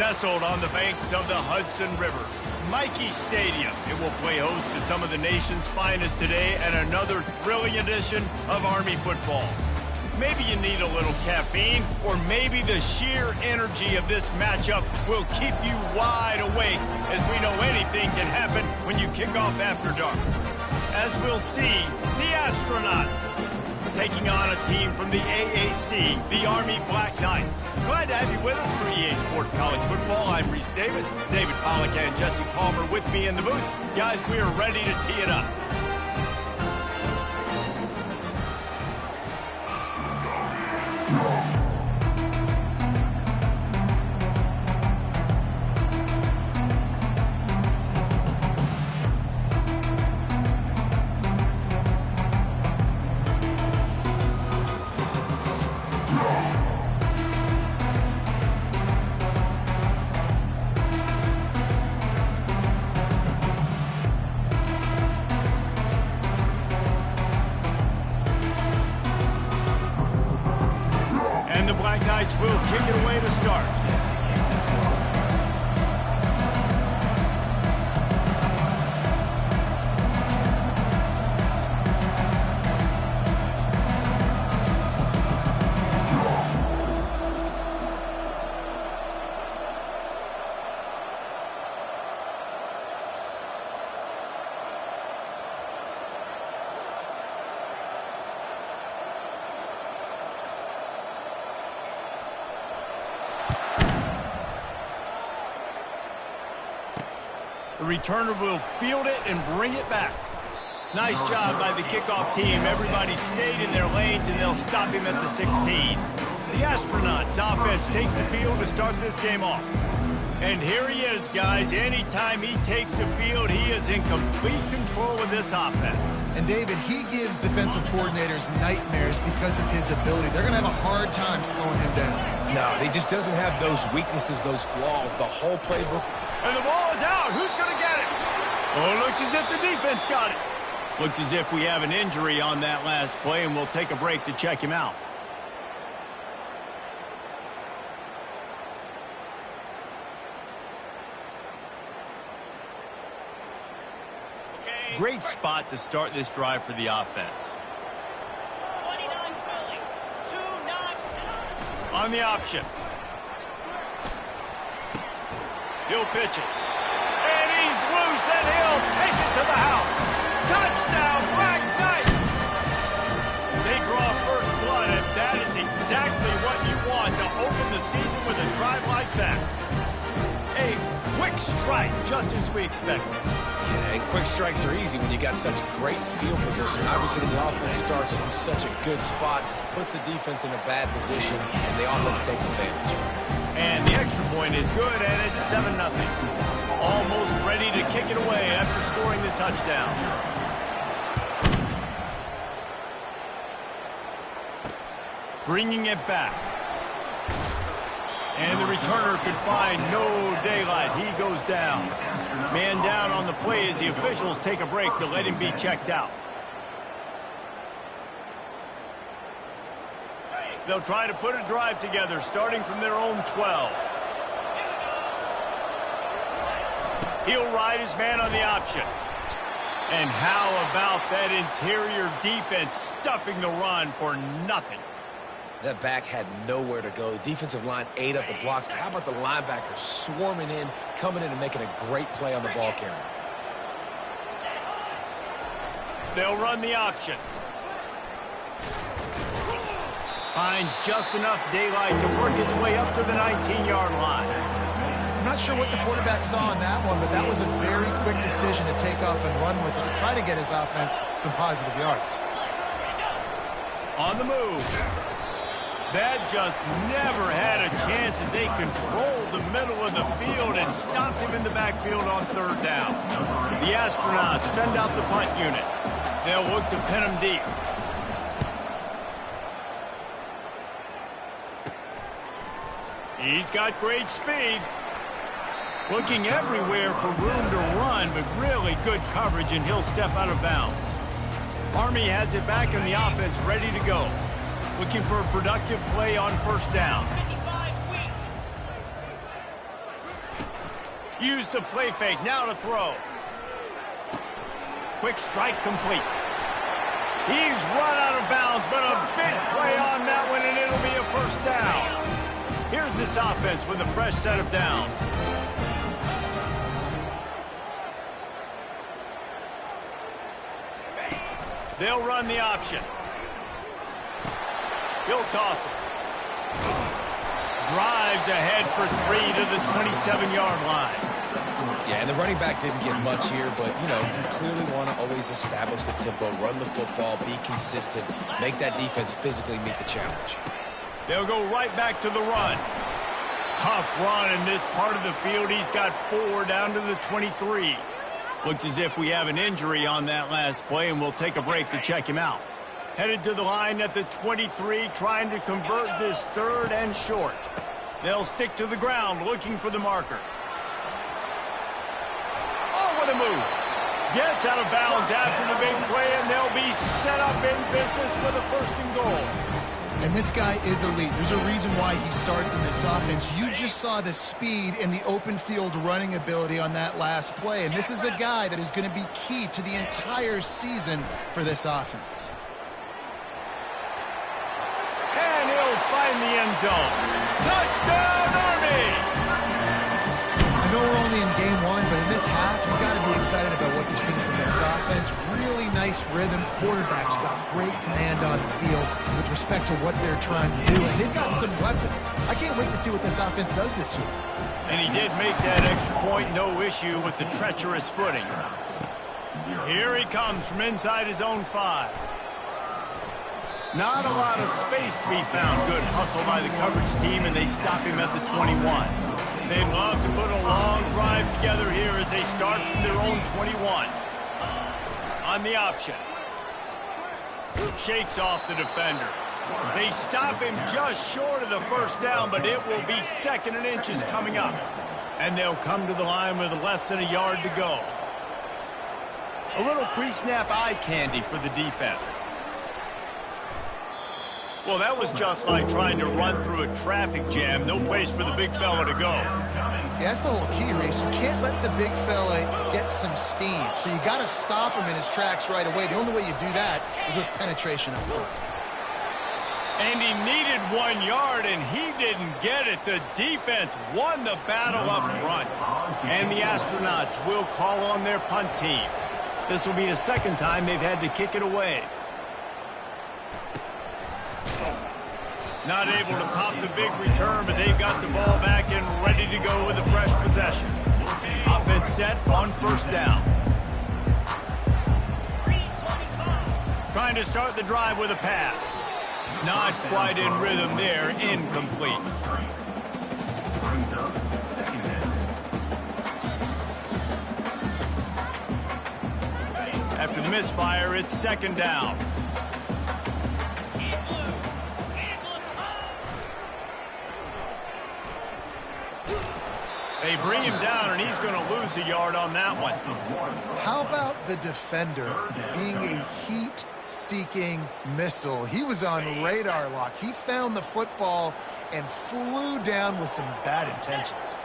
Nestled on the banks of the Hudson River, Michie Stadium. It will play host to some of the nation's finest today and another thrilling edition of Army football. Maybe you need a little caffeine, or maybe the sheer energy of this matchup will keep you wide awake, as we know anything can happen when you kick off after dark. As we'll see, the Astronauts taking on a team from the AAC, the Army Black Knights. Glad to have you with us for EA Sports College Football. I'm Reese Davis, David Pollack and Jesse Palmer with me in the booth. Guys, we are ready to tee it up. And the Black Knights will kick it away to start. The returner will field it and bring it back. Nice job by the kickoff team. Everybody stayed in their lanes, and they'll stop him at the 16. The Astronauts offense takes the field to start this game off. And here he is, guys. Anytime he takes the field, he is in complete control of this offense. And, David, he gives defensive coordinators nightmares because of his ability. They're going to have a hard time slowing him down. No, he just doesn't have those weaknesses, those flaws. The whole playbook. And the ball is out. Who's going to get it? Oh, looks as if the defense got it. Looks as if we have an injury on that last play, and we'll take a break to check him out. Great spot to start this drive for the offense. 29 Philly, 2-9. On the option. He'll pitch it. And he's loose, and he'll take it to the house. Touchdown, Black Knights! They draw first blood, and that is exactly what you want to open the season with a drive like that. A quick strike, just as we expected. Yeah, and quick strikes are easy when you got such great field position. Obviously, the offense starts in such a good spot, puts the defense in a bad position, and the offense takes advantage. And the extra point is good, and it's 7-0. Almost ready to kick it away after scoring the touchdown. Bringing it back. And the returner could find no daylight. He goes down. Man down on the play as the officials take a break to let him be checked out. They'll try to put a drive together, starting from their own 12. He'll ride his man on the option. And how about that interior defense stuffing the run for nothing? That back had nowhere to go. The defensive line ate up the blocks. But how about the linebackers swarming in, coming in and making a great play on the ball carrier? They'll run the option. Finds just enough daylight to work his way up to the 19-yard line. I'm not sure what the quarterback saw in that one, but that was a very quick decision to take off and run with it to try to get his offense some positive yards. On the move. That just never had a chance as they controlled the middle of the field and stopped him in the backfield on third down. The Astronauts send out the punt unit. They'll look to pin him deep. He's got great speed. Looking everywhere for room to run, but really good coverage, and he'll step out of bounds. Army has it back in the offense, ready to go. Looking for a productive play on first down. Use the play fake, now to throw. Quick strike complete. He's run out of bounds, but a big play on that one, and it'll be a first down. Here's this offense with a fresh set of downs. They'll run the option. He'll toss it. Drives ahead for 3 to the 27-yard line. Yeah, and the running back didn't get much here, but, you know, you clearly want to always establish the tempo, run the football, be consistent, make that defense physically meet the challenge. They'll go right back to the run. Tough run in this part of the field. He's got 4 down to the 23. Looks as if we have an injury on that last play, and we'll take a break to check him out. Headed to the line at the 23, trying to convert this 3rd and short. They'll stick to the ground, looking for the marker. Oh, what a move. Gets out of bounds after the big play, and they'll be set up in business with a 1st and goal. And this guy is elite. There's a reason why he starts in this offense. You just saw the speed and the open field running ability on that last play. And this is a guy that is going to be key to the entire season for this offense. And he'll find the end zone. Touchdown, Army! I know we're only in game 1, but in this half, you've got to be excited about what you've seen from this offense. Really nice rhythm. Quarterback's got great command on the field with respect to what they're trying to do. And they've got some weapons. I can't wait to see what this offense does this year. And he did make that extra point, no issue with the treacherous footing. Here he comes from inside his own 5. Not a lot of space to be found. Good hustle by the coverage team, and they stop him at the 21. They'd love to put a long drive together here as they start from their own 21. On the option. Shakes off the defender. They stop him just short of the 1st down, but it will be 2nd and inches coming up. And they'll come to the line with less than a yard to go. A little pre-snap eye candy for the defense. Well, that was just like trying to run through a traffic jam. No place for the big fella to go. Yeah, that's the whole key, Reese. You can't let the big fella get some steam. So you got to stop him in his tracks right away. The only way you do that is with penetration up front. And he needed 1 yard, and he didn't get it. The defense won the battle up front. And the Astronauts will call on their punt team. This will be the 2nd time they've had to kick it away. Not able to pop the big return, but they've got the ball back and ready to go with a fresh possession. Offense set on 1st down. Trying to start the drive with a pass. Not quite in rhythm there, incomplete. After the misfire, it's 2nd down. They bring him down, and he's going to lose a yard on that one. How about the defender being a heat-seeking missile? He was on radar lock. He found the football and flew down with some bad intentions.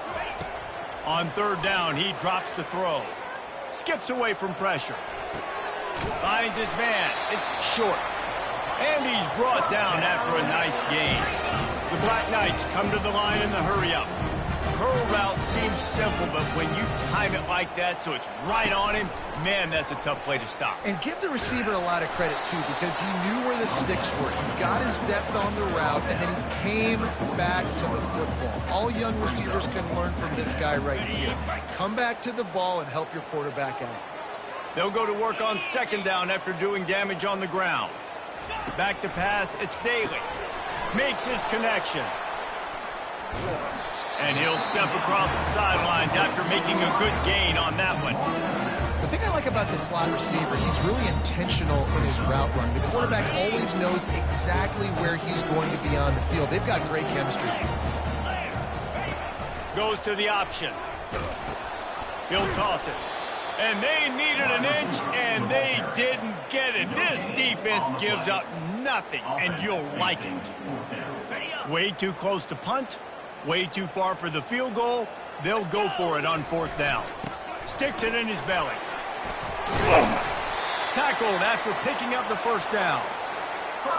On 3rd down, he drops to throw. Skips away from pressure. Finds his man. It's short. And he's brought down after a nice gain. The Black Knights come to the line in the hurry-up. Curl route seems simple, but when you time it like that so it's right on him, man, that's a tough play to stop. And give the receiver a lot of credit, too, because he knew where the sticks were. He got his depth on the route, and then he came back to the football. All young receivers can learn from this guy right here. Come back to the ball and help your quarterback out. They'll go to work on 2nd down after doing damage on the ground. Back to pass, it's Daly. Makes his connection. And he'll step across the sidelines after making a good gain on that one. The thing I like about this slot receiver, he's really intentional in his route run. The quarterback always knows exactly where he's going to be on the field. They've got great chemistry. Goes to the option. He'll toss it. And they needed an inch, and they didn't get it. This defense gives up nothing, and you'll like it. Way too close to punt. Way too far for the field goal, They'll go for it on 4th down. Sticks it in his belly. Tackled after picking up the 1st down.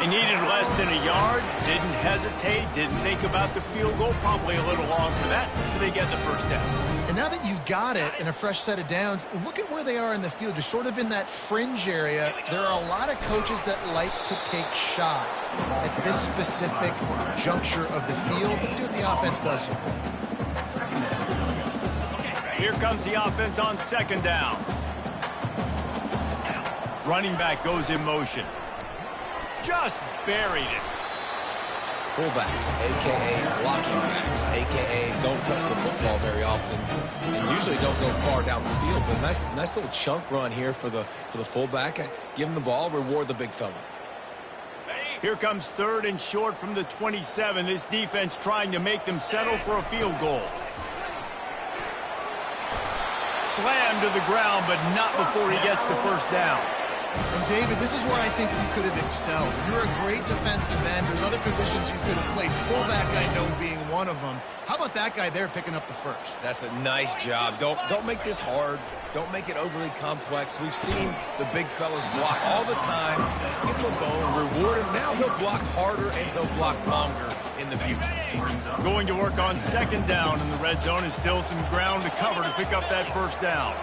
He needed less than a yard, didn't hesitate, didn't think about the field goal, probably a little long for that, but they get the 1st down. And now that you've got it and a fresh set of downs, look at where they are in the field. You're sort of in that fringe area. There are a lot of coaches that like to take shots at this specific juncture of the field. Let's see what the offense does here. Here comes the offense on 2nd down. Running back goes in motion. Just buried it. Fullbacks, a.k.a. blocking backs, a.k.a. don't touch the football very often and usually don't go far down the field. But nice little chunk run here for the fullback. Give him the ball, reward the big fella. Here comes 3rd and short from the 27. This defense trying to make them settle for a field goal. Slammed to the ground, but not before he gets the 1st down. And, David, this is where I think you could have excelled. You're a great defensive end. There's other positions you could have played. Fullback, I know, being one of them. How about that guy there picking up the 1st? That's a nice job. Don't make this hard. Don't make it overly complex. We've seen the big fellas block all the time. Give him a bone, reward him. Now he'll block harder and he'll block longer in the future. Going to work on 2nd down in the red zone, and still some ground to cover to pick up that 1st down.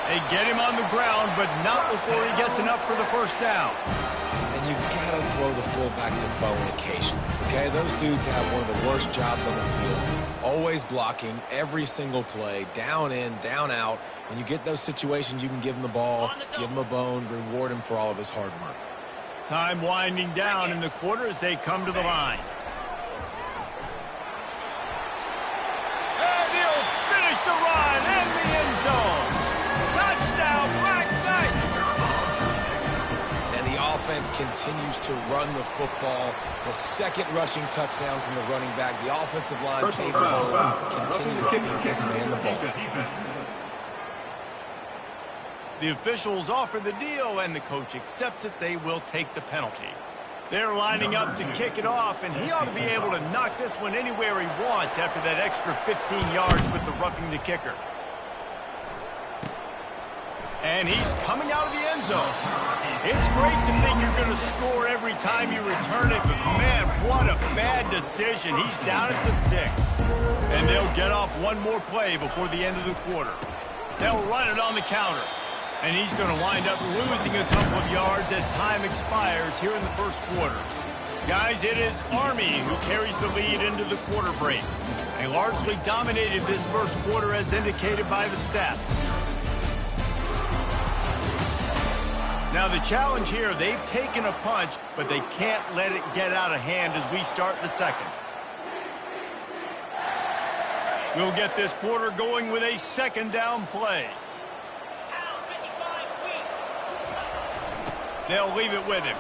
They get him on the ground, but not before he gets enough for the 1st down. And you've got to throw the fullbacks a bone occasionally, okay? Those dudes have one of the worst jobs on the field. Always blocking every single play, down in, down out. When you get those situations, you can give him the ball, give him a bone, reward him for all of his hard work. Time winding down in the quarter as they come to the line. And he'll finish the run in the end zone. Touchdown, Black Knights! And the offense continues to run the football. The 2nd rushing touchdown from the running back. The offensive line, continue to feed this man the ball. The officials offer the deal, and the coach accepts it. They will take the penalty. They're lining up to kick it off, and he ought to be able to knock this one anywhere he wants after that extra 15 yards with the roughing the kicker. And he's coming out of the end zone. It's great to think you're going to score every time you return it, but man, what a bad decision. He's down at the 6. And they'll get off one more play before the end of the quarter. They'll run it on the counter. And he's going to wind up losing a couple of yards as time expires here in the 1st quarter. Guys, it is Army who carries the lead into the quarter break. They largely dominated this 1st quarter as indicated by the stats. Now the challenge here, they've taken a punch, but they can't let it get out of hand as we start the 2nd. We'll get this quarter going with a 2nd down play. They'll leave it with him.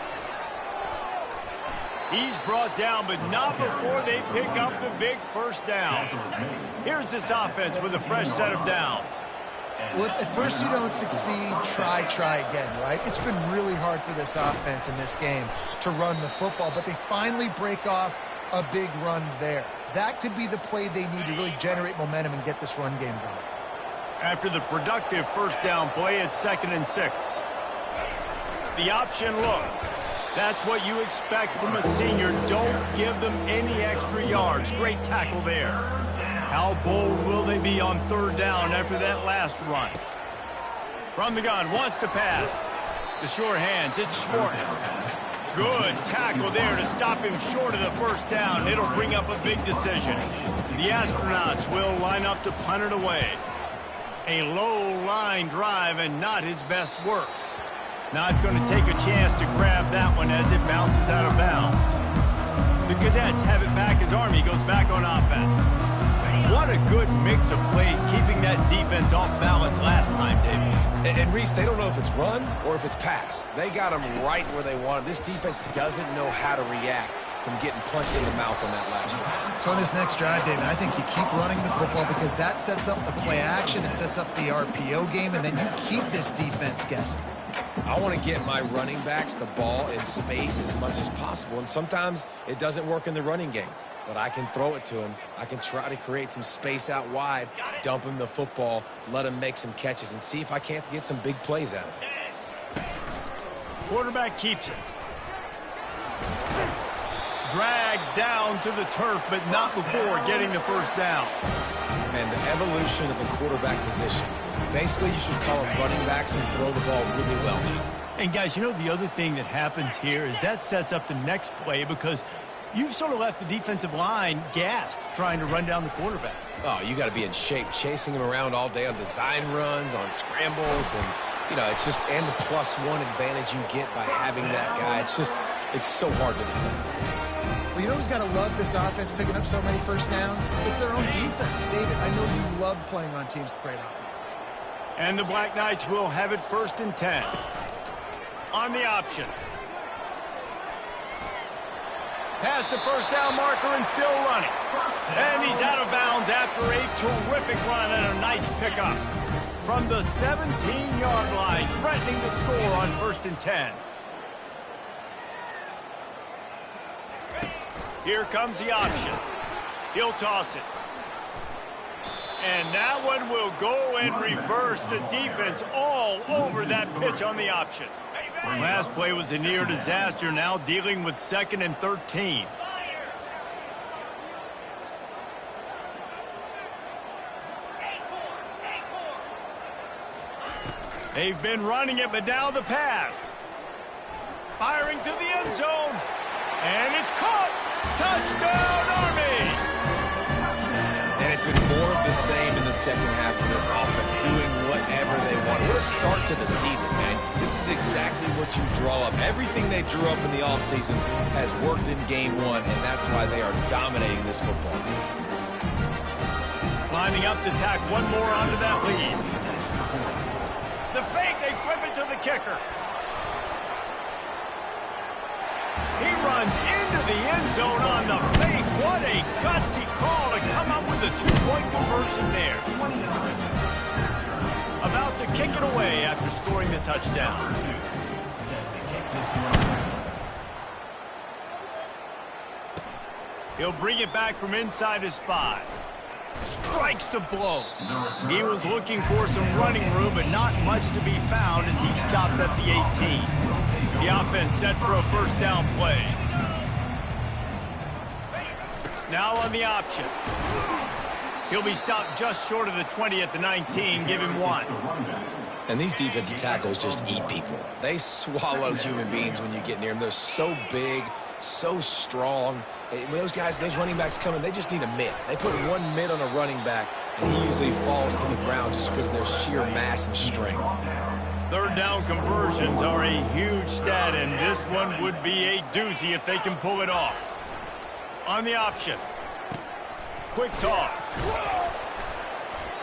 He's brought down, but not before they pick up the big 1st down. Here's this offense with a fresh set of downs. Well, if at first you don't succeed, try again, right? It's been really hard for this offense in this game to run the football, but they finally break off a big run there. That could be the play they need to really generate momentum and get this run game going. After the productive 1st down play, it's 2nd and 6. The option look. That's what you expect from a senior. Don't give them any extra yards. Great tackle there. How bold will they be on 3rd down after that last run? From the gun, wants to pass. The sure hands, it's Schwartz. Good tackle there to stop him short of the 1st down. It'll bring up a big decision. The Astronauts will line up to punt it away. A low line drive and not his best work. Not going to take a chance to grab that one as it bounces out of bounds. The Cadets have it back as Army goes back on offense. What a good mix of plays, keeping that defense off balance last time, David. And Reese, they don't know if it's run or if it's pass. They got them right where they want them. This defense doesn't know how to react from getting punched in the mouth on that last drive. So on this next drive, David, I think you keep running the football because that sets up the play action, it sets up the RPO game, and then you keep this defense guessing. I want to get my running backs the ball in space as much as possible, and sometimes it doesn't work in the running game. But I can throw it to him. I can try to create some space out wide, dump him the football, let him make some catches, and see if I can't get some big plays out of it. Quarterback keeps it. Dragged down to the turf, but not before getting the first down. And the evolution of the quarterback position. Basically, you should call them running backs who throw the ball really well now. And, guys, you know the other thing that happens here is that sets up the next play because you've sort of left the defensive line gassed trying to run down the quarterback. Oh, you got to be in shape, chasing him around all day on design runs, on scrambles, and, you know, it's just, and the +1 advantage you get by having that guy. It's so hard to defend. Well, you know who's got to love this offense picking up so many first downs? It's their own defense. David, I know you love playing on teams with great offenses. And the Black Knights will have it 1st and 10. On the option. Past the first down marker and still running. And he's out of bounds after a terrific run and a nice pickup. From the 17-yard line, threatening to score on 1st and 10. Here comes the option. He'll toss it. And that one will go in reverse. The defense all over that pitch on the option. Last play was a near disaster, now dealing with 2nd and 13. They've been running it, but now the pass. Firing to the end zone. And it's caught. Touchdown, Army! And it's been more of the same in the second half of this offense, doing whatever they want. What a start to the season, man. This is exactly what you draw up. Everything they drew up in the offseason has worked in game 1, and that's why they are dominating this football game. Lining up to tack one more onto that lead. The fake, they flip it to the kicker. He runs into the end zone on the fake. What a gutsy call to come up with a 2-point conversion there. About to kick it away after scoring the touchdown. He'll bring it back from inside his 5. Strikes the blow. He was looking for some running room, but not much to be found as he stopped at the 18. The offense set for a 1st down play. Now on the option. He'll be stopped just short of the 20 at the 19. Give him 1. And these defensive tackles just eat people. They swallow human beings when you get near them. They're so big, so strong. When those guys, those running backs come in, they just need a mid. They put one mid on a running back, and he usually falls to the ground just because of their sheer mass and strength. 3rd down conversions are a huge stat, and this one would be a doozy if they can pull it off. On the option. Quick toss.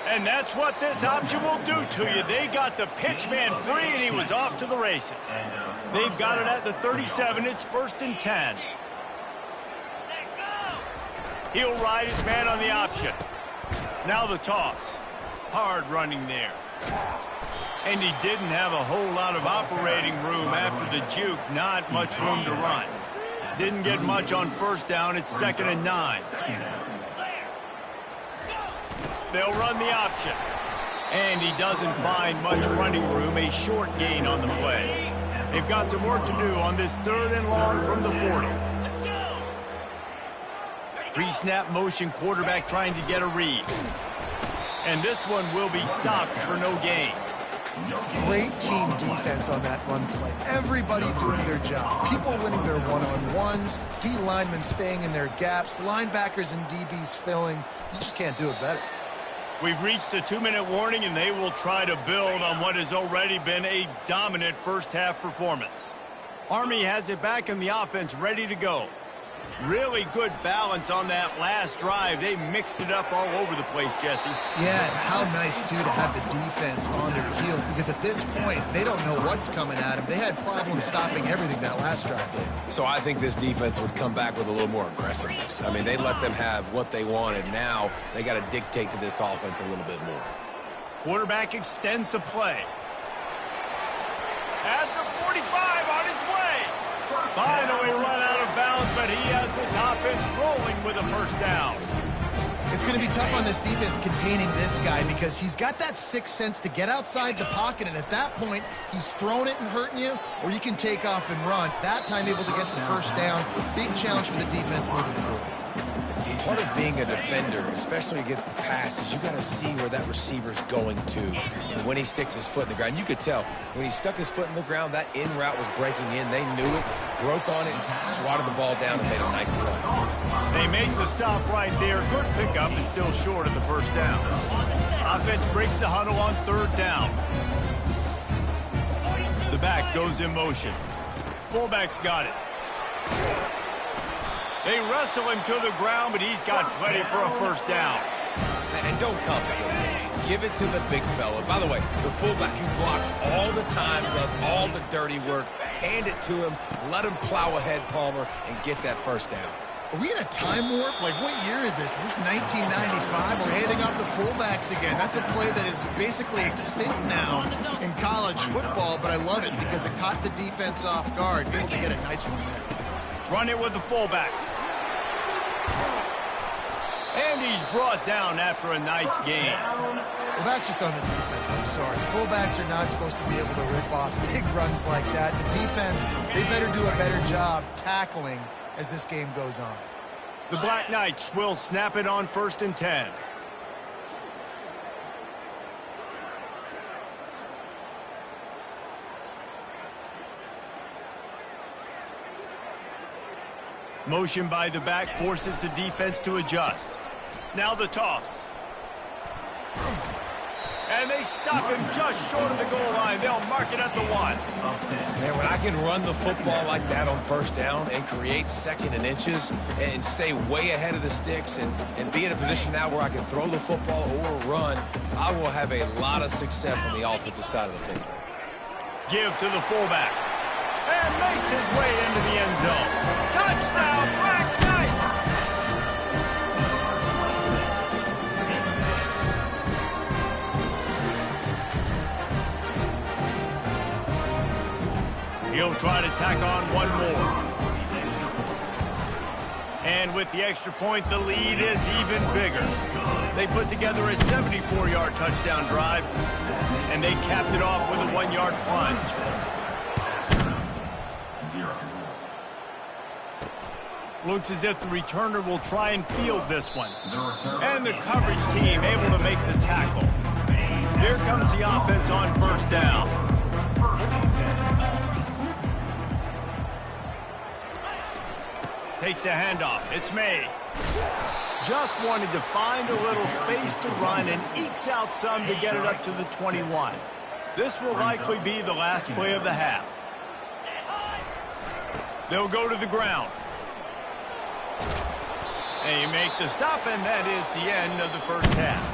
And that's what this option will do to you. They got the pitch man free, and he was off to the races. They've got it at the 37. It's 1st and 10. He'll ride his man on the option. Now the toss. Hard running there. And he didn't have a whole lot of operating room after the juke. Not much room to run. Didn't get much on 1st down. It's 2nd and 9. They'll run the option. And he doesn't find much running room. A short gain on the play. They've got some work to do on this 3rd and long from the 40. Pre-snap motion, quarterback trying to get a read. And this one will be stopped for no gain. Great team defense on that run play. Everybody doing their job. People winning their one-on-ones, D linemen staying in their gaps, linebackers and DBs filling. You just can't do it better. We've reached the 2-minute warning, and they will try to build on what has already been a dominant first-half performance. Army has it back in the offense ready to go. Really good balance on that last drive. They mixed it up all over the place, Jesse. Yeah, and how nice, too, to have the defense on their heels, because at this point, they don't know what's coming at them. They had problems stopping everything that last drive did. So I think this defense would come back with a little more aggressiveness. I mean, they let them have what they wanted. Now they got to dictate to this offense a little bit more. Quarterback extends the play. At the 45, on his way. Finally run out of bounds, but he has this offense rolling with a first down. It's going to be tough on this defense containing this guy because he's got that sixth sense to get outside the pocket, and at that point, he's throwing it and hurting you, or you can take off and run. That time able to get the first down. Big challenge for the defense moving forward. Part of being a defender, especially against the pass, is you got to see where that receiver's going to. And when he sticks his foot in the ground, you could tell when he stuck his foot in the ground, that in route was breaking in. They knew it, broke on it, swatted the ball down, and made a nice play. They make the stop right there. Good pickup and still short of the first down. Offense breaks the huddle on third down. The back goes in motion. Fullback's got it. They wrestle him to the ground, but he's got plenty for a first down. And don't complicate things. Give it to the big fella. By the way, the fullback who blocks all the time, does all the dirty work. Hand it to him, let him plow ahead, Palmer, and get that first down. Are we in a time warp? Like, what year is this? Is this 1995? We're handing off to fullbacks again. That's a play that is basically extinct now in college football, but I love it because it caught the defense off guard. Able to get a nice one there. Run it with the fullback. And he's brought down after a nice gain. Well, that's just on the defense. I'm sorry. Fullbacks are not supposed to be able to rip off big runs like that. The defense, they better do a better job tackling as this game goes on. The Black Knights will snap it on 1st and 10. Motion by the back forces the defense to adjust. Now the toss. And they stop him just short of the goal line. They'll mark it at the 1. Man, when I can run the football like that on first down and create 2nd and inches and stay way ahead of the sticks and be in a position now where I can throw the football or run, I will have a lot of success on the offensive side of the football. Give to the fullback. And makes his way into the end zone. Touchdown, Black Knights! He'll try to tack on one more. And with the extra point, the lead is even bigger. They put together a 74-yard touchdown drive, and they capped it off with a 1-yard plunge. Looks as if the returner will try and field this one. And the coverage team able to make the tackle. Here comes the offense on first down. Takes the handoff. It's made. Just wanted to find a little space to run and ekes out some to get it up to the 21. This will likely be the last play of the half. They'll go to the ground. And you make the stop, and that is the end of the first half.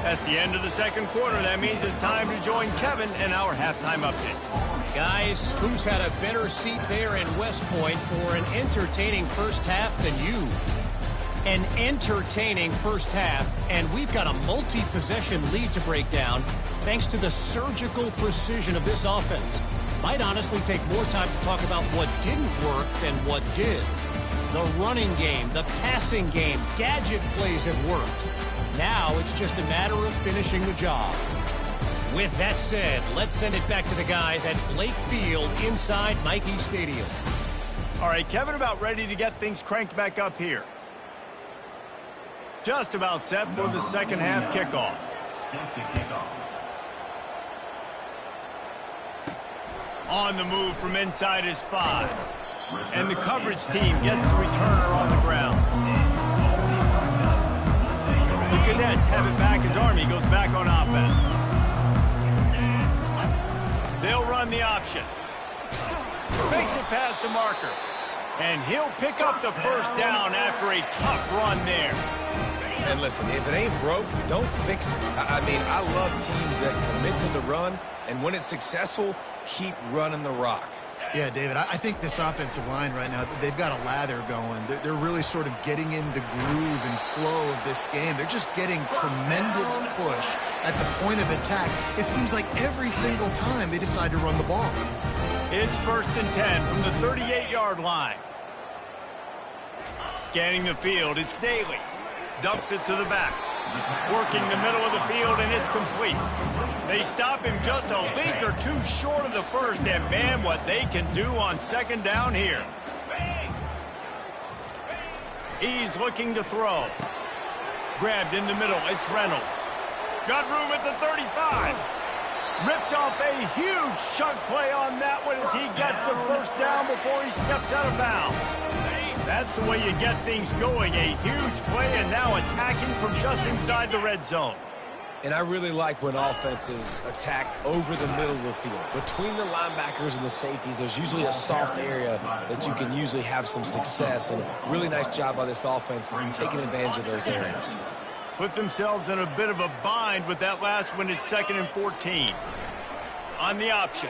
That's the end of the second quarter. That means it's time to join Kevin in our halftime update. Guys, who's had a better seat there in West Point for an entertaining first half than you? An entertaining first half, and we've got a multi-possession lead to break down thanks to the surgical precision of this offense. Might honestly take more time to talk about what didn't work than what did. The running game, the passing game, gadget plays have worked. Now it's just a matter of finishing the job. With that said, let's send it back to the guys at Blake Field inside Michie Stadium. All right, Kevin, about ready to get things cranked back up here. Just about set for the second half kickoff. On the move from inside his 5. And the coverage team gets the returner on the ground. The Cadets have it back as Army goes back on offense. They'll run the option. Makes it past the marker. And he'll pick up the first down after a tough run there. And listen, if it ain't broke, don't fix it. I mean, I love teams that commit to the run, and when it's successful, keep running the rock. Yeah, David, I think this offensive line right now, they've got a lather going. They're really sort of getting in the groove and flow of this game. They're just getting tremendous push at the point of attack. It seems like every single time they decide to run the ball. It's 1st and 10 from the 38-yard line. Scanning the field, it's Daly. Dumps it to the back. Working the middle of the field, and it's complete. They stop him just a link or two short of the first, and man, what they can do on 2nd down here. He's looking to throw. Grabbed in the middle, it's Reynolds. Got room at the 35. Ripped off a huge chunk play on that one as he gets the 1st down before he steps out of bounds. That's the way you get things going. A huge play and now attacking from just inside the red zone. And I really like when offenses attack over the middle of the field. Between the linebackers and the safeties, there's usually a soft area that you can usually have some success. And really nice job by this offense taking advantage of those areas. Put themselves in a bit of a bind with that last one. It's 2nd and 14. On the option.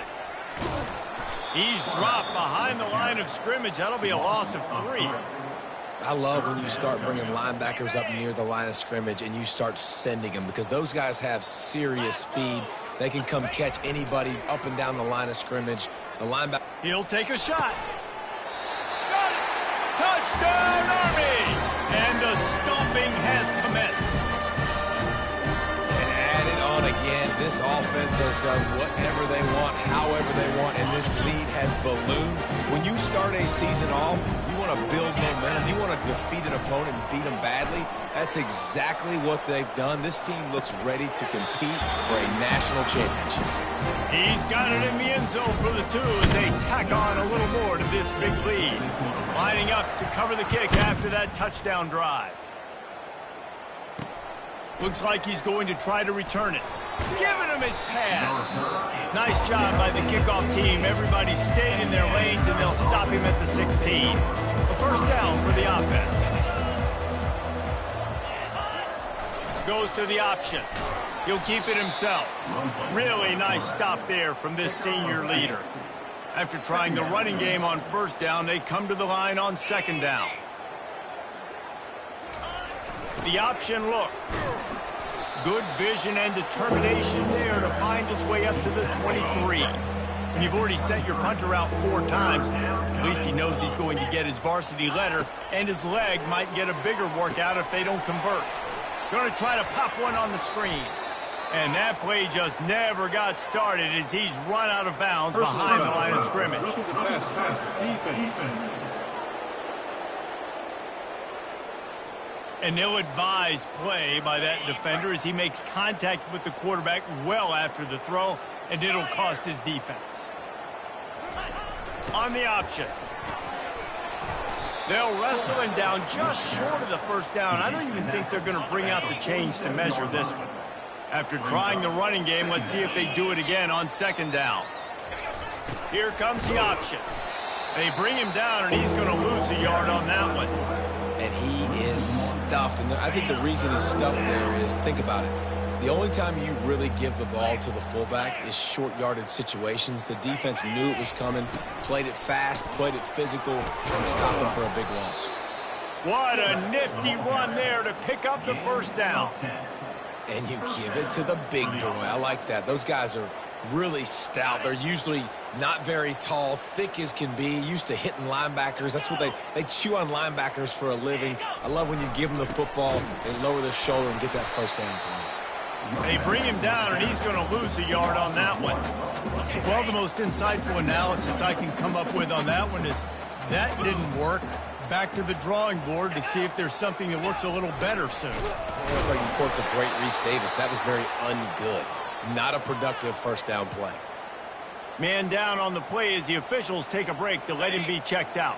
He's dropped behind the line of scrimmage. That'll be a loss of 3. I love when you start bringing linebackers up near the line of scrimmage and you start sending them, because those guys have serious speed. They can come catch anybody up and down the line of scrimmage. The linebacker. He'll take a shot. Got it! Touchdown, Army! And the stomping has commenced. And add it on again. This offense has done whatever they want, however they want, and this lead has ballooned. When you start a season off, you want to build momentum. You want to defeat an opponent and beat them badly. That's exactly what they've done. This team looks ready to compete for a national championship. He's got it in the end zone for the 2 as they tack on a little more to this big lead. Lining up to cover the kick after that touchdown drive. Looks like he's going to try to return it. Giving him his pass. Nice job by the kickoff team. Everybody stayed in their lanes, and they'll stop him at the 16. A 1st down for the offense. Goes to the option. He'll keep it himself. Really nice stop there from this senior leader. After trying the running game on 1st down, they come to the line on 2nd down. The option look. Good vision and determination there to find his way up to the 23. When you've already sent your punter out 4 times, at least he knows he's going to get his varsity letter, and his leg might get a bigger workout if they don't convert. Going to try to pop one on the screen. And that play just never got started as he's run out of bounds behind the line of scrimmage. An ill-advised play by that defender as he makes contact with the quarterback well after the throw, and it'll cost his defense. On the option. They'll wrestle him down just short of the 1st down. I don't even think they're going to bring out the chains to measure this one. After trying the running game, let's see if they do it again on 2nd down. Here comes the option. They bring him down, and he's going to lose a yard on that one. And he is stuffed. And I think the reason he's stuffed there is, think about it. The only time you really give the ball to the fullback is short yardage situations. The defense knew it was coming, played it fast, played it physical, and stopped him for a big loss. What a nifty run there to pick up the 1st down. And you give it to the big boy. I like that. Those guys are really stout. They're usually not very tall, thick as can be, used to hitting linebackers. That's what they chew on linebackers for a living. I love when you give them the football, they lower their shoulder and get that 1st down for them. They bring him down, and he's going to lose a yard on that one. Well, the most insightful analysis I can come up with on that one is that didn't work. Back to the drawing board to see if there's something that works a little better soon. If I can quote the great Reese Davis, that was very ungood. Not a productive 1st down play. Man down on the play as the officials take a break to let him be checked out.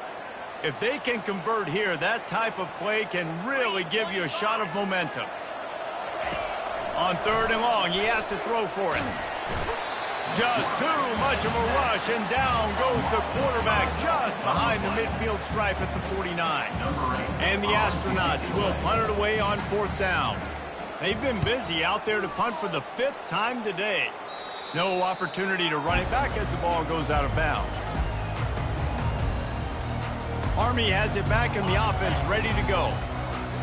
If they can convert here, that type of play can really give you a shot of momentum. On 3rd and long, he has to throw for it. Just too much of a rush, and down goes the quarterback just behind the midfield stripe at the 49. And the Astronauts will punt it away on 4th down. They've been busy out there to punt for the 5th time today. No opportunity to run it back as the ball goes out of bounds. Army has it back in the offense ready to go.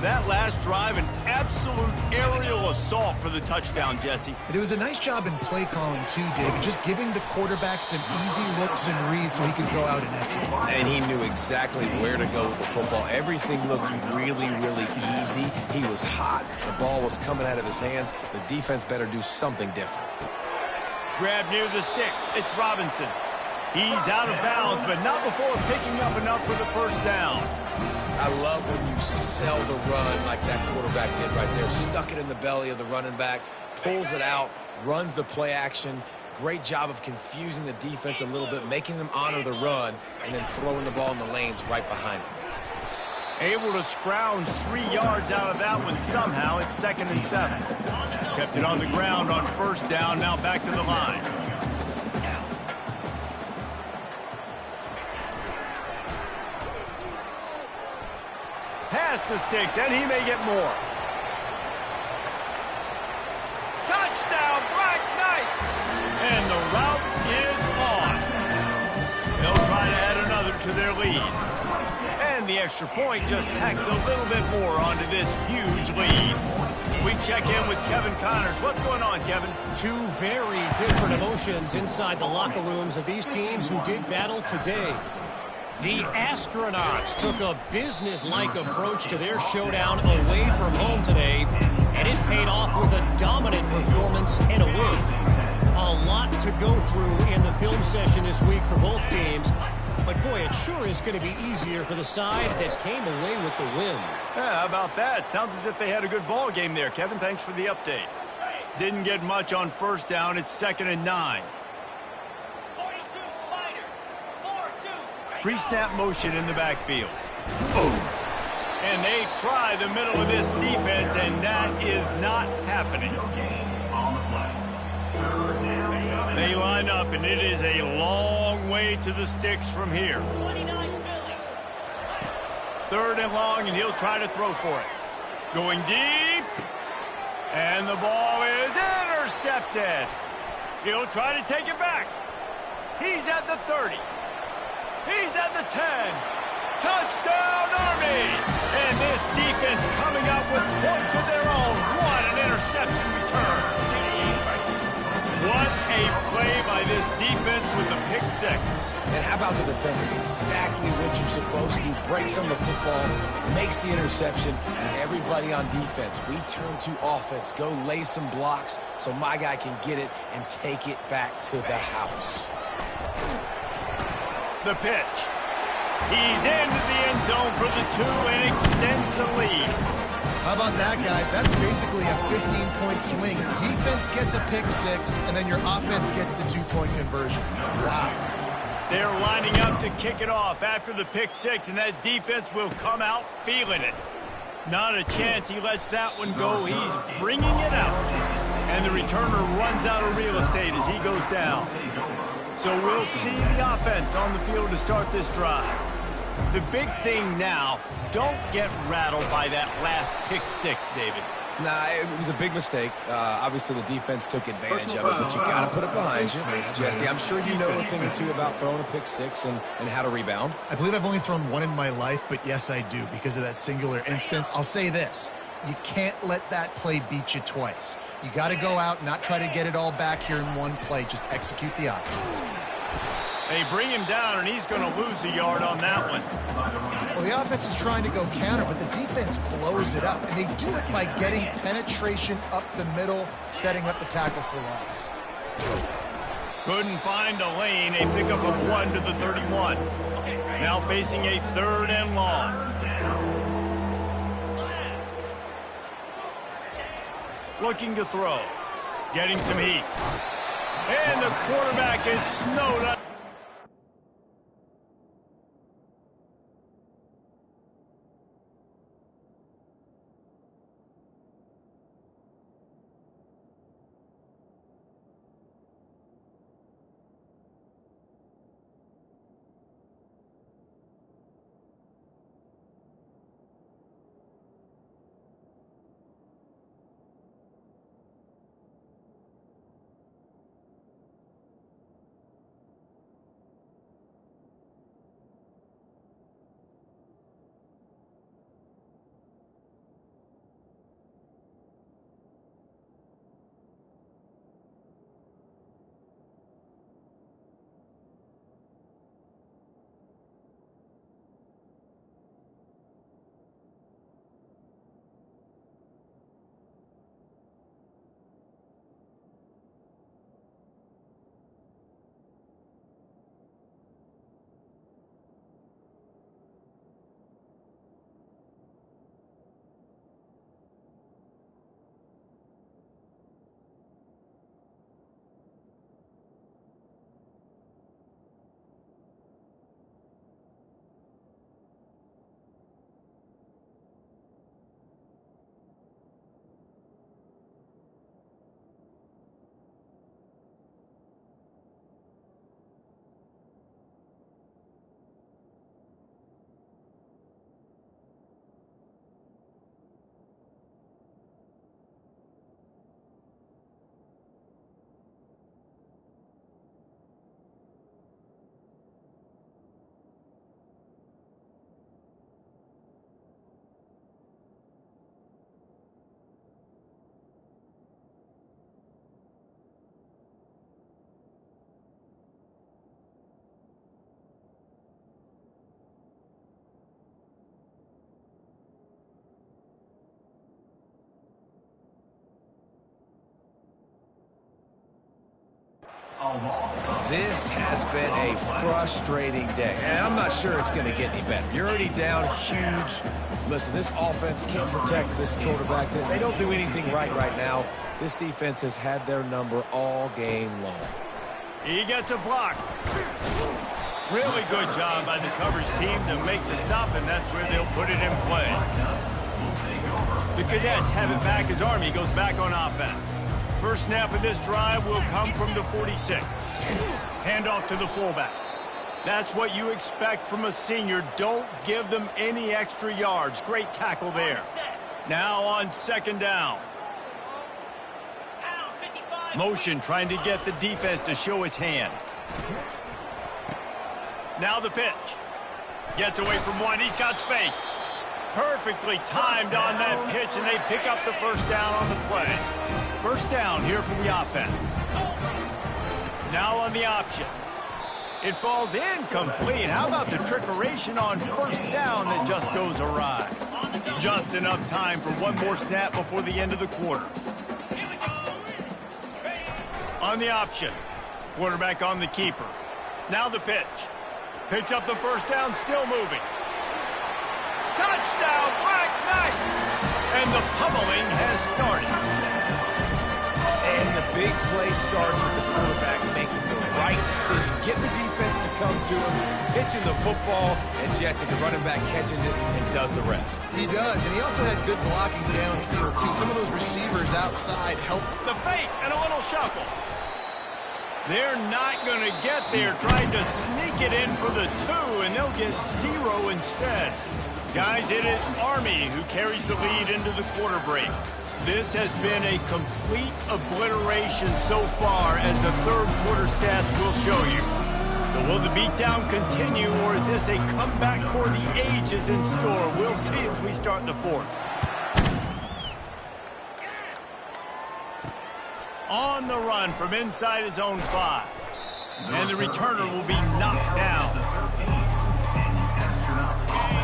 That last drive, an absolute aerial assault for the touchdown, Jesse. And it was a nice job in play calling too, David, just giving the quarterback some easy looks and reads so he could go out and execute. And he knew exactly where to go with the football. Everything looked really, really easy. He was hot. The ball was coming out of his hands. The defense better do something different. Grab near the sticks. It's Robinson. He's out of bounds, but not before picking up enough for the first down. I love when you sell the run like that quarterback did right there. Stuck it in the belly of the running back, pulls it out, runs the play action. Great job of confusing the defense a little bit, making them honor the run, and then throwing the ball in the lanes right behind them. Able to scrounge 3 yards out of that one somehow. It's 2nd and 7. Kept it on the ground on first down, now back to the line. Pass the sticks, and he may get more. Touchdown, Black Knights! And the route is on. They'll try to add another to their lead. And the extra point just tacks a little bit more onto this huge lead. We check in with Kevin Connors. What's going on, Kevin? Two very different emotions inside the locker rooms of these teams who did battle today. The Astronauts took a business-like approach to their showdown away from home today, and it paid off with a dominant performance and a win. A lot to go through in the film session this week for both teams, but boy, it sure is going to be easier for the side that came away with the win. Yeah, how about that? Sounds as if they had a good ball game there, Kevin. Thanks for the update. Didn't get much on first down. It's 2nd and 9. Pre-snap motion in the backfield. Boom. And they try the middle of this defense, and that is not happening. They line up, and it is a long way to the sticks from here. 3rd and long, and he'll try to throw for it. Going deep. And the ball is intercepted. He'll try to take it back. He's at the 30. He's at the 10. Touchdown, Army! And this defense coming up with points of their own. What an interception return. What a play by this defense with the pick 6. And how about the defender? Exactly what you're supposed to. Breaks on the football, makes the interception, and everybody on defense, we turn to offense. Go lay some blocks so my guy can get it and take it back to the house. The pitch. He's into the end zone for the 2 and extends the lead. How about that, guys? That's basically a 15-point swing. Defense gets a pick 6, and then your offense gets the 2-point conversion. Wow. They're lining up to kick it off after the pick 6, and that defense will come out feeling it. Not a chance he lets that one go. He's bringing it out. And the returner runs out of real estate as he goes down. So we'll see the offense on the field to start this drive. The big thing now, don't get rattled by that last pick 6, David. Nah, it was a big mistake. Obviously, the defense took advantage of it, but you got to put it behind you. Jesse, I'm sure you know a thing or two about throwing a pick 6 and how to rebound. I believe I've only thrown one in my life, but yes, I do. Because of that singular instance, I'll say this. You can't let that play beat you twice. You got to go out and not try to get it all back here in one play. Just execute the offense. They bring him down, and he's going to lose a yard on that one. Well, the offense is trying to go counter, but the defense blows it up. And they do it by getting penetration up the middle, setting up the tackle for loss. Couldn't find a lane. A pickup of 1 to the 31. Now facing a 3rd and long. Looking to throw. Getting some heat. And the quarterback is snowed up. This has been a frustrating day, and I'm not sure it's going to get any better. You're already down huge. Listen, this offense can't protect this quarterback. They don't do anything right now. This defense has had their number all game long. He gets a block. Really good job by the coverage team to make the stop, and that's where they'll put it in play. The Cadets have it back as Army goes back on offense. First snap of this drive will come from the 46. Handoff to the fullback. That's what you expect from a senior. Don't give them any extra yards. Great tackle there. Now on second down. Motion trying to get the defense to show his hand. Now the pitch. Gets away from one. He's got space. Perfectly timed on that pitch, and they pick up the first down on the play. First down here from the offense. Now on the option. It falls incomplete. How about the trickeration on first down that just goes awry? Just enough time for one more snap before the end of the quarter. On the option. Quarterback on the keeper. Now the pitch. Picks up the first down, still moving. Touchdown, Black Knights! And the pummeling has started. And the big play starts with the quarterback making the right decision. Get the defense to come to him, pitching the football, and Jesse, the running back, catches it and does the rest. He does, and he also had good blocking downfield, too. Some of those receivers outside help. The fake and a little shuffle. They're not going to get there, trying to sneak it in for the 2, and they'll get 0 instead. Guys, it is Army who carries the lead into the quarter break. This has been a complete obliteration so far, as the third quarter stats will show you. So will the beatdown continue, or is this a comeback for the ages in store? We'll see as we start the fourth. On the run from inside his own 5. And the returner will be knocked down.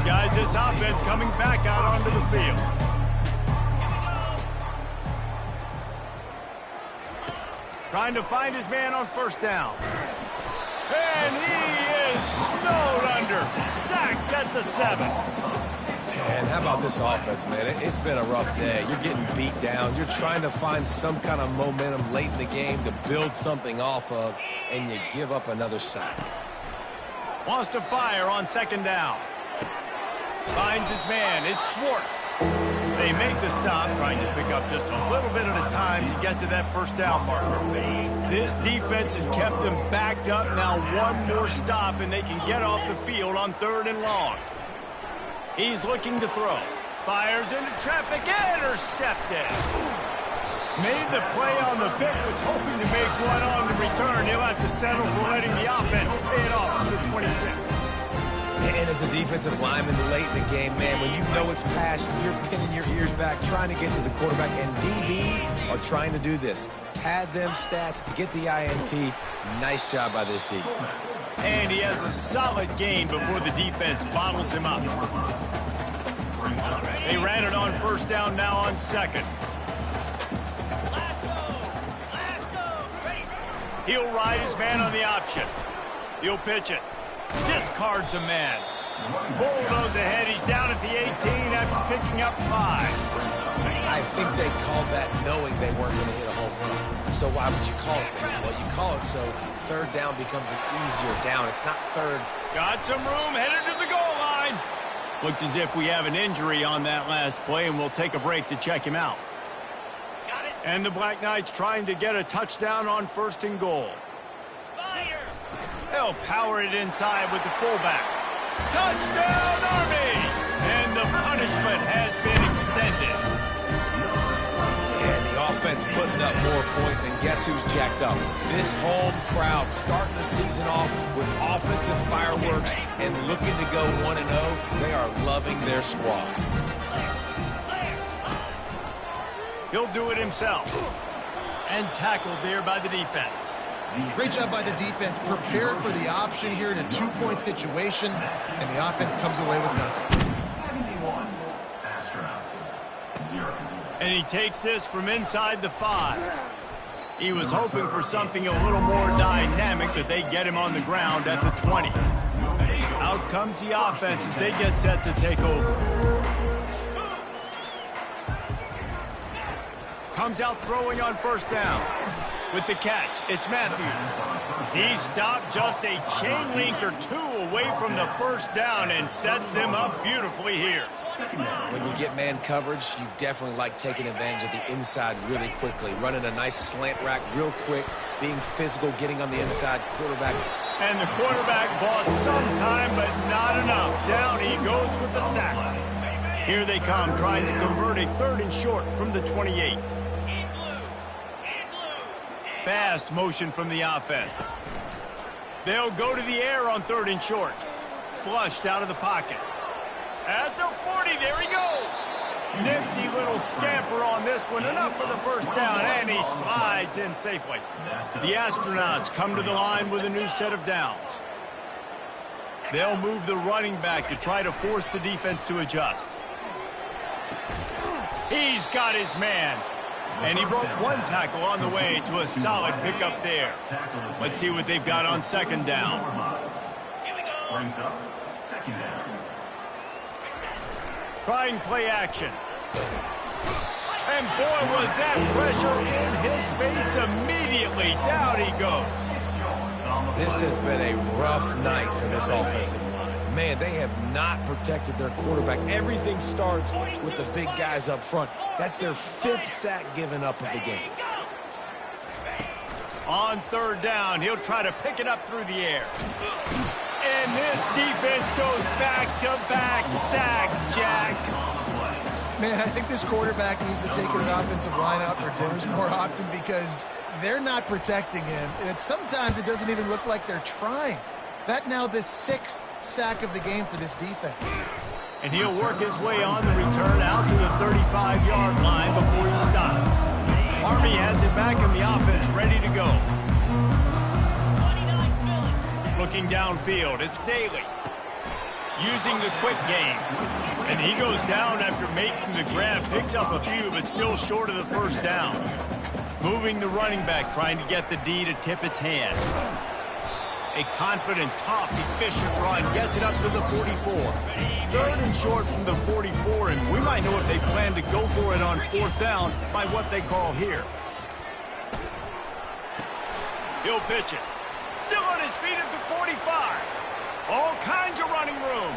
Guys, this offense coming back out onto the field. Trying to find his man on first down. And he is snowed under. Sacked at the 7. And how about this offense, man? It's been a rough day. You're getting beat down. You're trying to find some kind of momentum late in the game to build something off of, and you give up another sack. Wants to fire on second down. Finds his man. It's Schwartz. They make the stop, trying to pick up just a little bit at a time to get to that first down marker. This defense has kept them backed up. Now one more stop, and they can get off the field on 3rd and long. He's looking to throw. Fires into traffic. Intercepted. Made the play on the pick. Was hoping to make one on the return. He'll have to settle for letting the offense pay it off to the 26. And as a defensive lineman late in the game, man, when you know it's passion, you're pinning your ears back, trying to get to the quarterback, and DBs are trying to do this. Pad them stats, get the INT. Nice job by this D. And he has a solid gain before the defense bottles him up. They ran it on first down, now on second. He'll ride his man on the option. He'll pitch it. Discards a man. Bulldoze ahead. He's down at the 18 after picking up 5. I think they called that knowing they weren't going to hit a home run. So why would you call it that? Well, you call it so third down becomes an easier down. It's not third. Got some room, headed to the goal line. Looks as if we have an injury on that last play, and we'll take a break to check him out. And the Black Knights trying to get a touchdown on 1st and goal. They'll power it inside with the fullback. Touchdown, Army! And the punishment has been extended. And the offense putting up more points, and guess who's jacked up? This home crowd starting the season off with offensive fireworks and looking to go 1-0. They are loving their squad. He'll do it himself. And tackled there by the defense. Great job by the defense. Prepared for the option here in a 2-point situation, and the offense comes away with nothing. 71 Astronauts, 0. And he takes this from inside the 5. He was hoping for something a little more dynamic, but they get him on the ground at the 20. Out comes the offense as they get set to take over. Comes out throwing on first down. With the catch, it's Matthews. He stopped just a chain link or two away from the first down and sets them up beautifully here. When you get man coverage, you definitely like taking advantage of the inside really quickly, running a nice slant rack real quick, being physical, getting on the inside quarterback. And the quarterback bought some time, but not enough. Down he goes with the sack. Here they come, trying to convert a 3rd and short from the 28. Fast motion from the offense. They'll go to the air on 3rd and short. Flushed out of the pocket. At the 40, there he goes. Nifty little scamper on this one. Enough for the first down, and he slides in safely. The Astronauts come to the line with a new set of downs. They'll move the running back to try to force the defense to adjust. He's got his man. And he broke one tackle on the way to a solid pickup there. Let's see what they've got on 2nd down. Brings up 2nd down. Trying play action. And boy, was that pressure in his face immediately. Down he goes. This has been a rough night for this offensive line. Man, they have not protected their quarterback. Everything starts with the big guys up front. That's their 5th sack given up of the game. On 3rd down, he'll try to pick it up through the air. And this defense goes back-to-back sack, Jack. Man, I think this quarterback needs to take his offensive line out for dinners more often because they're not protecting him. And sometimes it doesn't even look like they're trying. That now the 6th sack of the game for this defense. And he'll work his way on the return out to the 35-yard line before he stops. Army has it back in the offense, ready to go. Looking downfield, it's Daly. Using the quick game. And he goes down after making the grab. Picks up a few, but still short of the first down. Moving the running back, trying to get the D to tip its hand. A confident, tough, efficient run gets it up to the 44. 3rd and short from the 44, and we might know if they plan to go for it on 4th down by what they call here. He'll pitch it. Still on his feet at the 45. All kinds of running room.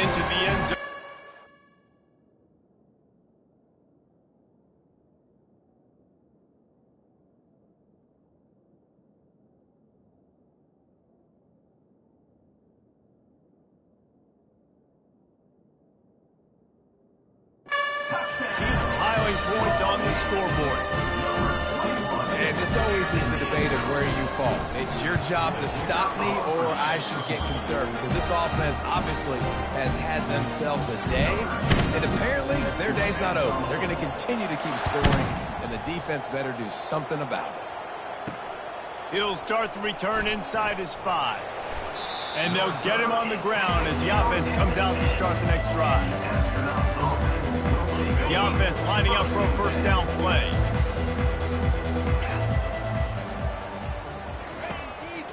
into the end zone. Piling points on the scoreboard. And this always is the debate of where you fall. It's your job to stop me or I should get concerned, because this offense obviously has had themselves a day, and apparently their day's not over. They're going to continue to keep scoring, and the defense better do something about it. He'll start the return inside his 5. And they'll get him on the ground as the offense comes out to start the next drive. The offense lining up for a first down play.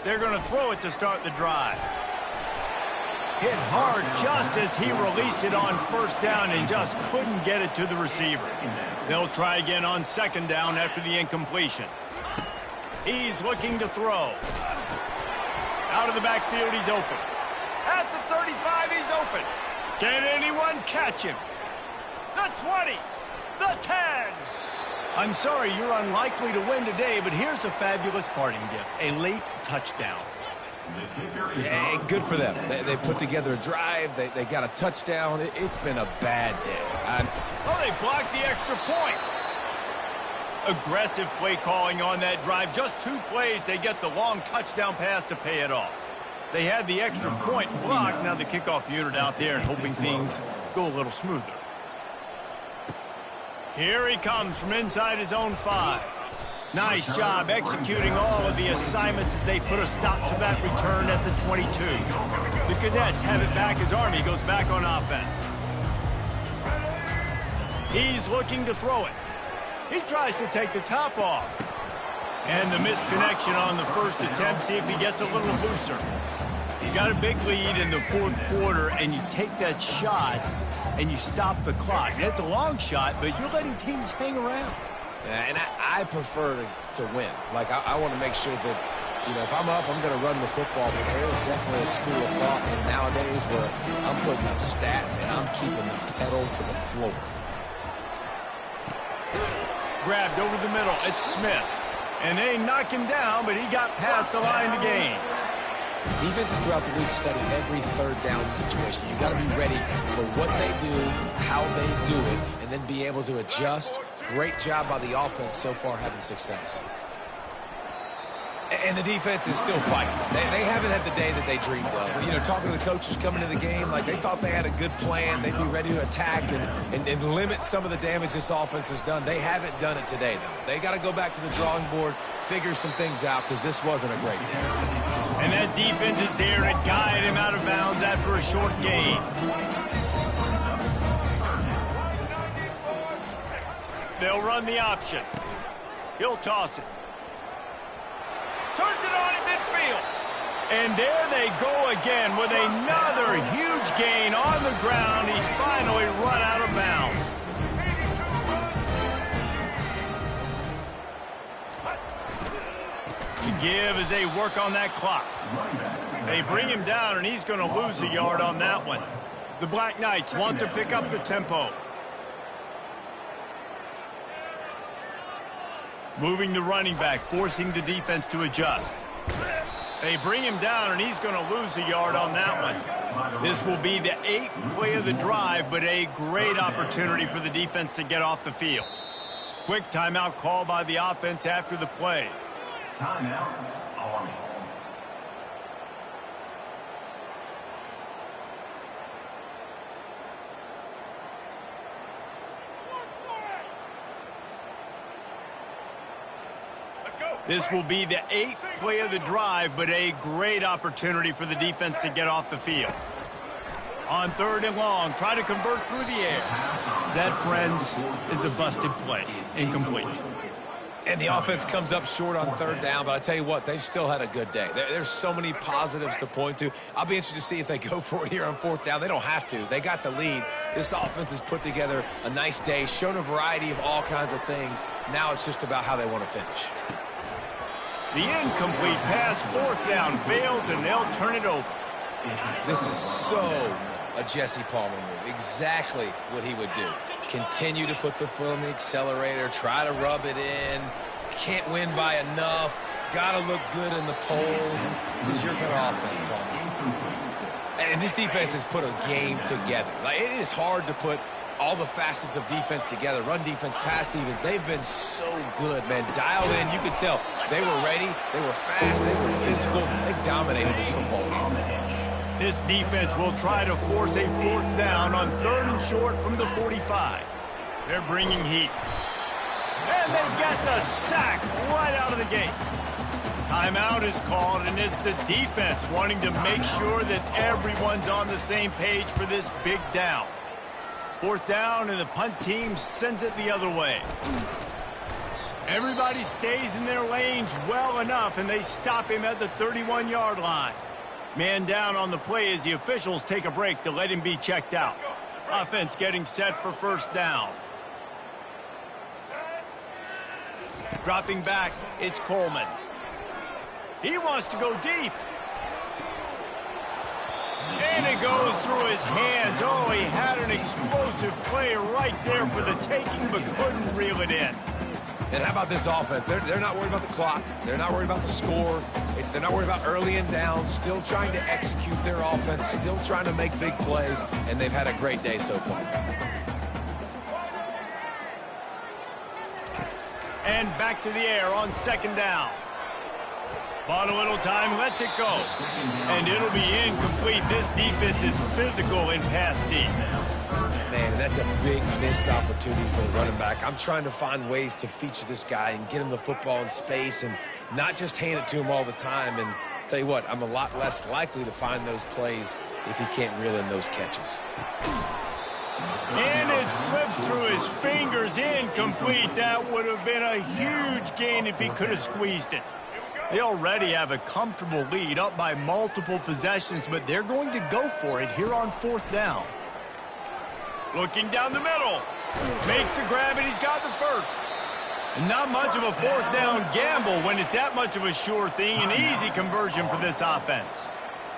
They're going to throw it to start the drive. Hit hard just as he released it on first down and just couldn't get it to the receiver. They'll try again on second down after the incompletion. He's looking to throw. Out of the backfield, he's open. At the 35, he's open. Can anyone catch him? The 20, the 10. I'm sorry, you're unlikely to win today, but here's a fabulous parting gift, a late touchdown. Yeah, good for them. They put together a drive. They got a touchdown. It's been a bad day. Oh, they blocked the extra point. Aggressive play calling on that drive. Just 2 plays, they get the long touchdown pass to pay it off. They had the extra point blocked. Now the kickoff unit out there and hoping things go a little smoother. Here he comes from inside his own 5. Nice job executing all of the assignments as they put a stop to that return at the 22. The Cadets have it back as Army goes back on offense. He's looking to throw it. He tries to take the top off. And the misconnection on the first attempt. See if he gets a little looser. You got a big lead in the 4th quarter, and you take that shot, and you stop the clock. And it's a long shot, but you're letting teams hang around. Yeah, and I prefer to win. Like, I want to make sure that, you know, if I'm up, I'm going to run the football. But there is definitely a school of thought and nowadays where I'm putting up stats, and I'm keeping the pedal to the floor. Grabbed over the middle. It's Smith. And they knock him down, but he got past the line to gain. Defenses throughout the week study every third down situation. You got to be ready for what they do, how they do it, and then be able to adjust. Great job by the offense so far having success. And the defense is still fighting. They haven't had the day that they dreamed of. You know, talking to the coaches coming into the game, like they thought they had a good plan. They'd be ready to attack and limit some of the damage this offense has done. They haven't done it today, though. They got to go back to the drawing board, figure some things out, because this wasn't a great day. And that defense is there to guide him out of bounds after a short gain. They'll run the option. He'll toss it. Turns it on in midfield. And there they go again with another huge gain on the ground. He's finally run out of bounds. To give as they work on that clock. They bring him down, and he's going to lose a yard on that one. The Black Knights want to pick up the tempo. Moving the running back, forcing the defense to adjust. They bring him down, and he's going to lose a yard on that one. This will be the 8th play of the drive, but a great opportunity for the defense to get off the field. Quick timeout call by the offense after the play. Timeout, Army. This will be the 8th play of the drive, but a great opportunity for the defense to get off the field. On 3rd and long, try to convert through the air. That, friends, is a busted play. Incomplete. And the offense comes up short on 3rd down, but I tell you what, they've still had a good day. There's so many positives to point to. I'll be interested to see if they go for it here on 4th down. They don't have to. They got the lead. This offense has put together a nice day, shown a variety of all kinds of things. Now it's just about how they want to finish. The incomplete pass, 4th down, fails, and they'll turn it over. This is so a Jesse Palmer move. Exactly what he would do. Continue to put the foot on the accelerator, try to rub it in. Can't win by enough. Got to look good in the polls. This is your kind of offense, Palmer. And this defense has put a game together. Like, it is hard to put all the facets of defense together. Run defense, pass defense. They've been so good, man. Dialed in. You could tell they were ready. They were fast. They were physical. They dominated this football game. This defense will try to force a 4th down on 3rd and short from the 45. They're bringing heat. And they get the sack right out of the gate. Timeout is called, and it's the defense wanting to make sure that everyone's on the same page for this big down. 4th down, and the punt team sends it the other way. Everybody stays in their lanes well enough, and they stop him at the 31-yard line. Man down on the play as the officials take a break to let him be checked out. Offense getting set for 1st down. Dropping back, it's Coleman. He wants to go deep. And it goes through his hands. Oh, he had an explosive play right there for the taking, but couldn't reel it in. And how about this offense? They're not worried about the clock. They're not worried about the score. They're not worried about early and down. Still trying to execute their offense. Still trying to make big plays. And they've had a great day so far. And back to the air on 2nd down. Bought a little time, lets it go. And it'll be incomplete. This defense is physical in pass deep. Man, and that's a big missed opportunity for the running back. I'm trying to find ways to feature this guy and get him the football in space and not just hand it to him all the time. And tell you what, I'm a lot less likely to find those plays if he can't reel in those catches. And it slips through his fingers, incomplete. That would have been a huge gain if he could have squeezed it. They already have a comfortable lead, up by multiple possessions, but they're going to go for it here on 4th down. Looking down the middle. Makes the grab, and he's got the 1st. Not much of a 4th down gamble when it's that much of a sure thing. An easy conversion for this offense.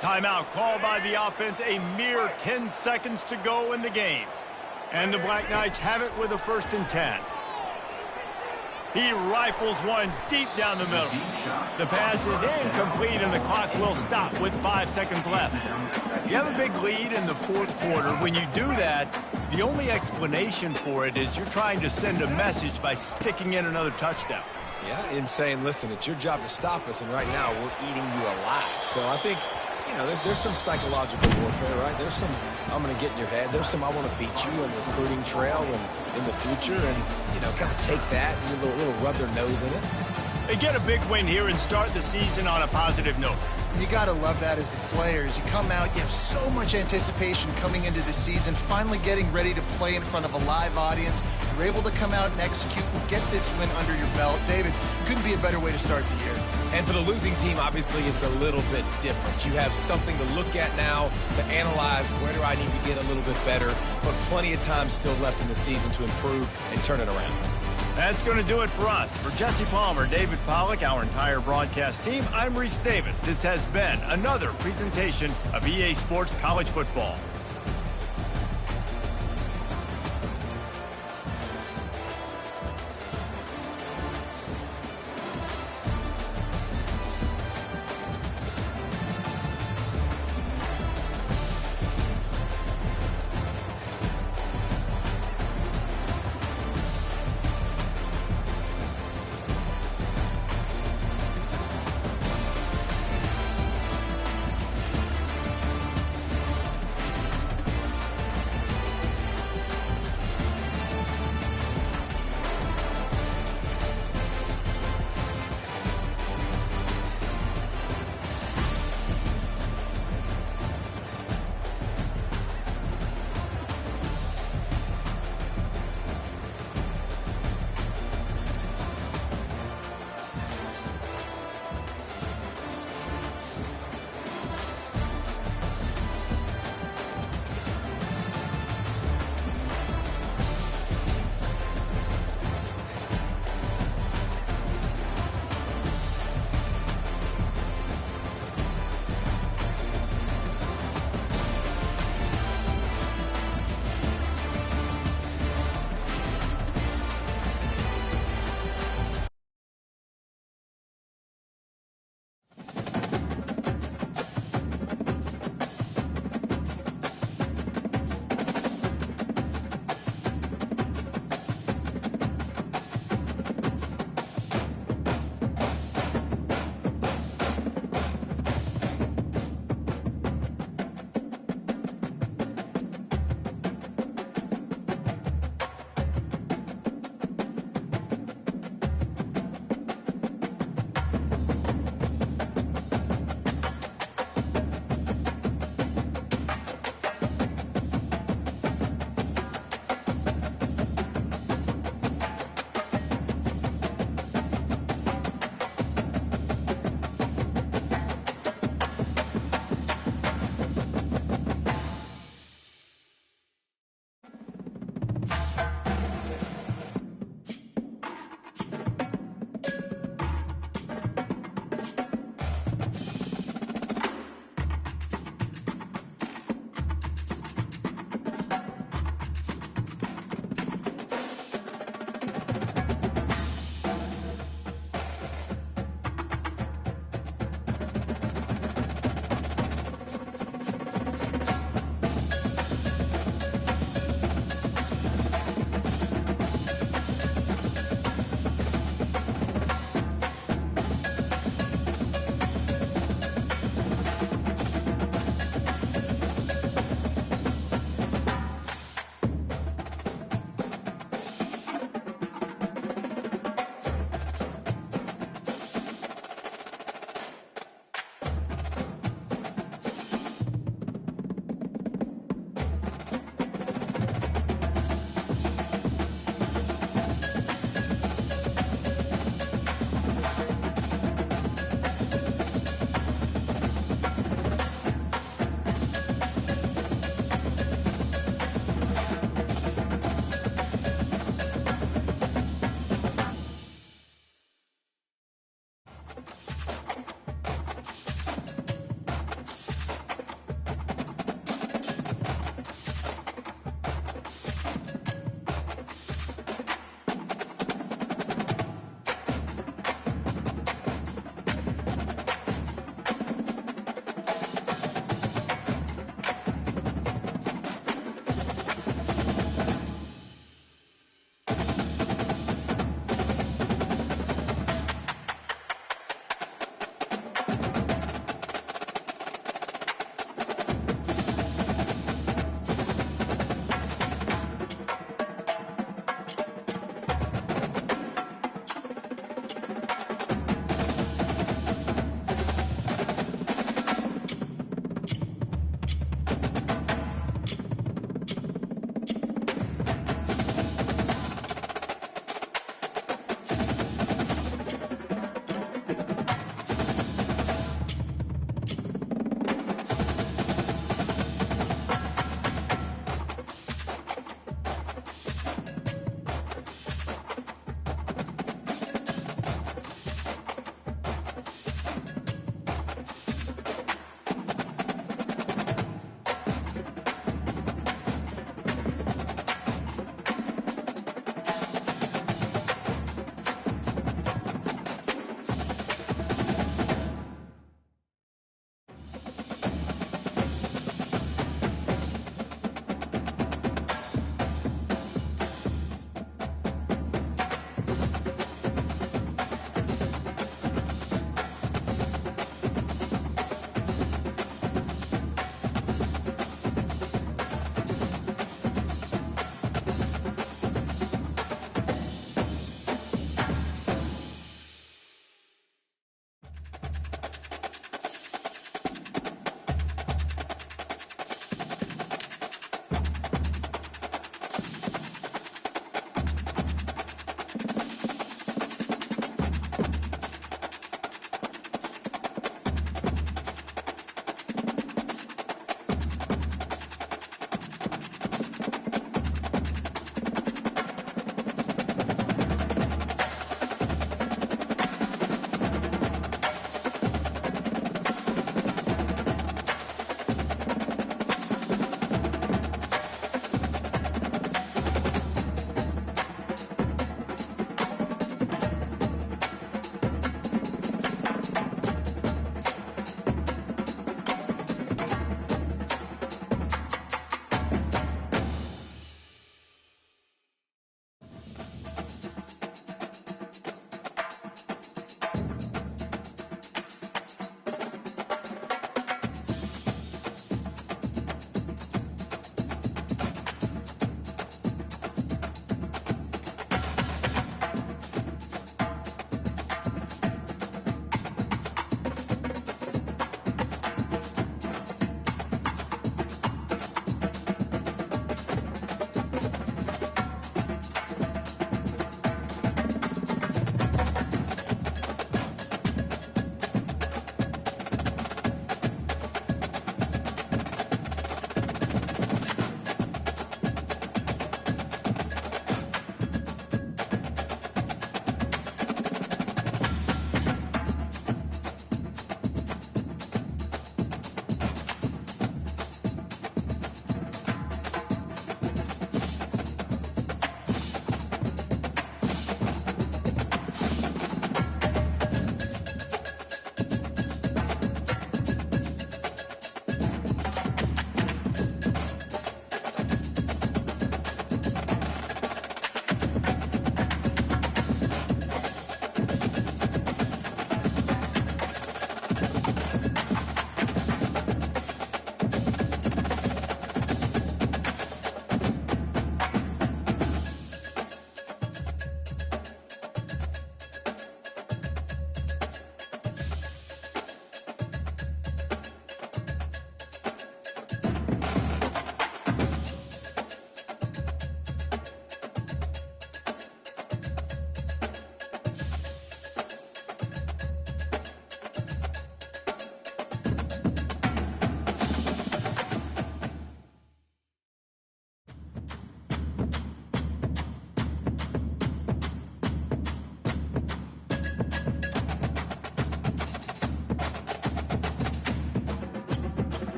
Timeout called by the offense. A mere 10 seconds to go in the game. And the Black Knights have it with a 1st and 10. He rifles one deep down the middle. The pass is incomplete, and the clock will stop with 5 seconds left. You have a big lead in the 4th quarter. When you do that, the only explanation for it is you're trying to send a message by sticking in another touchdown. Yeah, and saying, listen, it's your job to stop us, and right now we're eating you alive. So I think, you know, there's some psychological warfare, right? There's some, I'm going to get in your head. There's some, I want to beat you on the recruiting trail and in the future, and, you know, kind of take that and a little rub their nose in it. They get a big win here and start the season on a positive note. You got to love that as the players. You come out, you have so much anticipation coming into the season, finally getting ready to play in front of a live audience. You're able to come out and execute and get this win under your belt. David, couldn't be a better way to start the year. And for the losing team, obviously, it's a little bit different. You have something to look at now, to analyze where do I need to get a little bit better, but plenty of time still left in the season to improve and turn it around. That's going to do it for us. For Jesse Palmer, David Pollack, our entire broadcast team, I'm Reese Davis. This has been another presentation of EA Sports College Football.